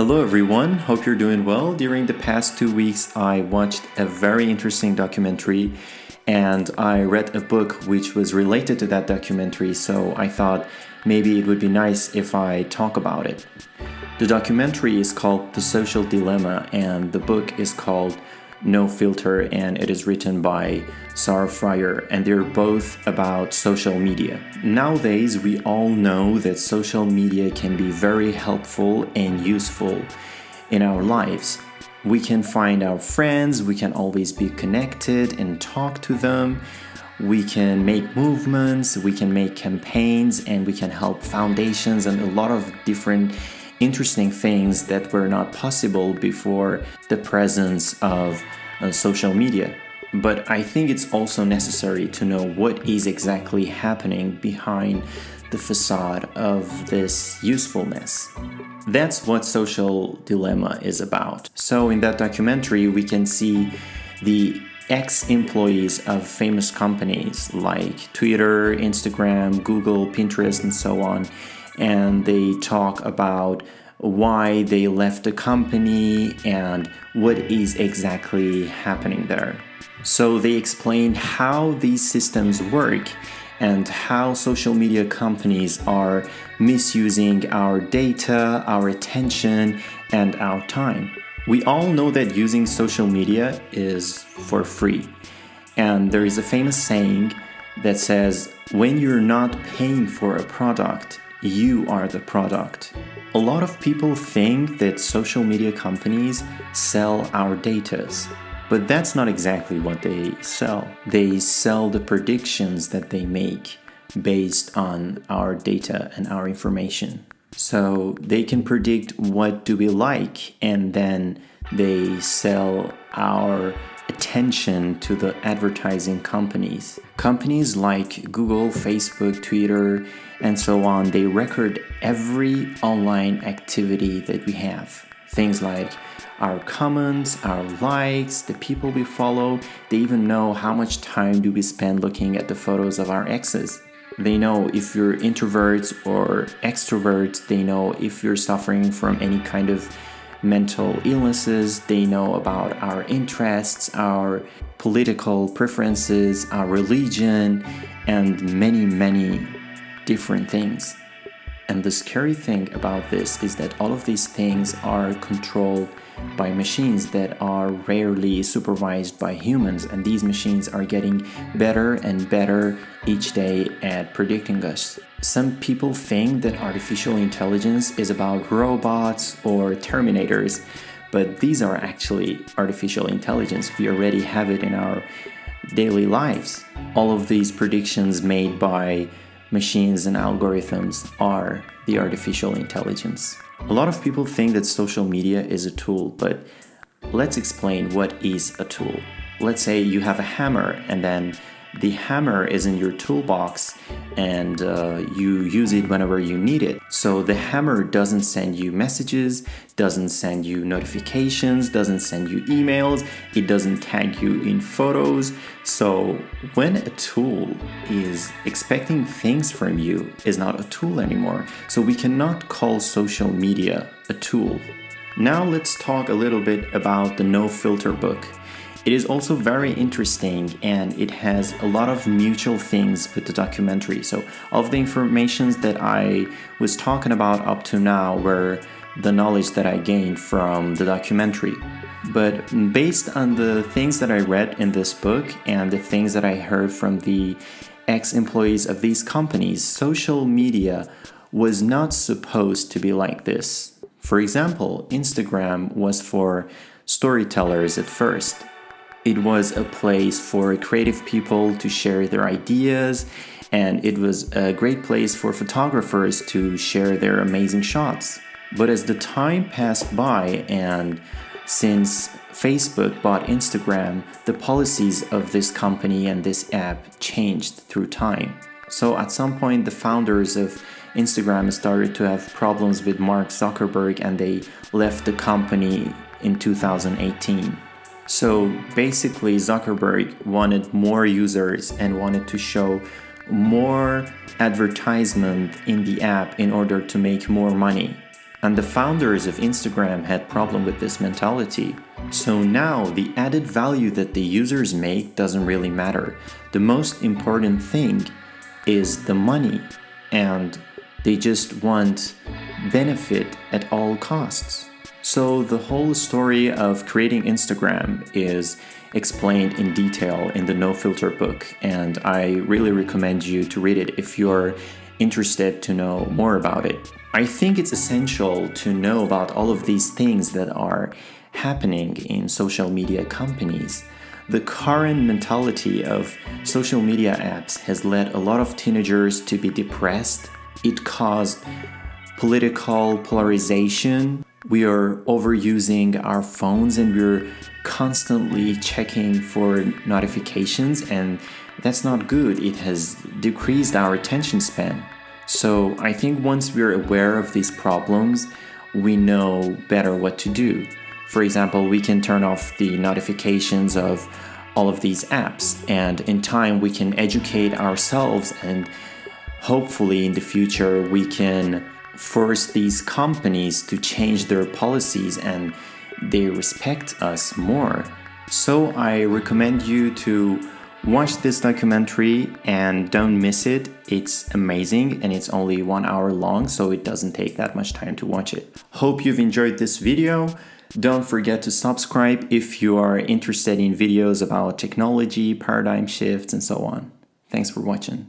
Hello, everyone. Hope you're doing well. During the past 2 weeks, I watched a very interesting documentary and I read a book which was related to that documentary, so I thought maybe it would be nice if I talk about it. The documentary is called The Social Dilemma, and the book is called No Filter, and it is written by Sarah Frier, and they're both about social media. Nowadays, we all know that social media can be very helpful and useful in our lives. We can find our friends, we can always be connected and talk to them. We can make movements, we can make campaigns, and we can help foundations and a lot of different interesting things that were not possible before the presence of social media. But I think it's also necessary to know what is exactly happening behind the facade of this usefulness. That's what Social Dilemma is about. So in that documentary, we can see the ex-employees of famous companies like Twitter, Instagram, Google, Pinterest, and so on. And they talk about why they left the company and what is exactly happening there. So they explain how these systems work and how social media companies are misusing our data, our attention, and our time. We all know that using social media is for free. And there is a famous saying that says, when you're not paying for a product, you are the product. A lot of people think that social media companies sell our datas, but that's not exactly what they sell. They sell the predictions that they make based on our data and our information. So they can predict what do we like, and then they sell our attention to the advertising companies. Companies like Google, Facebook, Twitter, and so on, they record every online activity that we have. Things like our comments, our likes, the people we follow. They even know how much time do we spend looking at the photos of our exes. They know if you're introverts or extroverts. They know if you're suffering from any kind of mental illnesses. They know about our interests, our political preferences, our religion, and many different things. And the scary thing about this is that all of these things are controlled by machines that are rarely supervised by humans, and these machines are getting better and better each day at predicting us. Some people think that artificial intelligence is about robots or Terminators, but these are actually artificial intelligence. We already have it in our daily lives. All of these predictions made by machines and algorithms are the artificial intelligence. A lot of people think that social media is a tool, but let's explain what is a tool. Let's say you have a hammer, and then the hammer is in your toolbox and you use it whenever you need it. So the hammer doesn't send you messages, doesn't send you notifications, doesn't send you emails, it doesn't tag you in photos. So when a tool is expecting things from you, is not a tool anymore. So we cannot call social media a tool. Now let's talk a little bit about the No Filter book. It is also very interesting, and it has a lot of mutual things with the documentary. So all of the informations that I was talking about up to now were the knowledge that I gained from the documentary. But based on the things that I read in this book and the things that I heard from the ex-employees of these companies, social media was not supposed to be like this. For example, Instagram was for storytellers at first. It was a place for creative people to share their ideas, and it was a great place for photographers to share their amazing shots. But as the time passed by, and since Facebook bought Instagram, the policies of this company and this app changed through time. So at some point, the founders of Instagram started to have problems with Mark Zuckerberg, and they left the company in 2018. So basically, Zuckerberg wanted more users and wanted to show more advertisement in the app in order to make more money. And the founders of Instagram had problem with this mentality. So now the added value that the users make doesn't really matter. The most important thing is the money, and they just want benefit at all costs. So the whole story of creating Instagram is explained in detail in the No Filter book, and I really recommend you to read it if you're interested to know more about it. I think it's essential to know about all of these things that are happening in social media companies. The current mentality of social media apps has led a lot of teenagers to be depressed. It caused political polarization. We are overusing our phones and we're constantly checking for notifications, and that's not good. It has decreased our attention span. So I think once we're aware of these problems, we know better what to do. For example, we can turn off the notifications of all of these apps, and in time we can educate ourselves, and hopefully in the future we can force these companies to change their policies and they respect us more. So I recommend you to watch this documentary and don't miss it. It's amazing and it's only 1 hour long, so it doesn't take that much time to watch it. Hope you've enjoyed this video. Don't forget to subscribe if you are interested in videos about technology, paradigm shifts, and so on. Thanks for watching.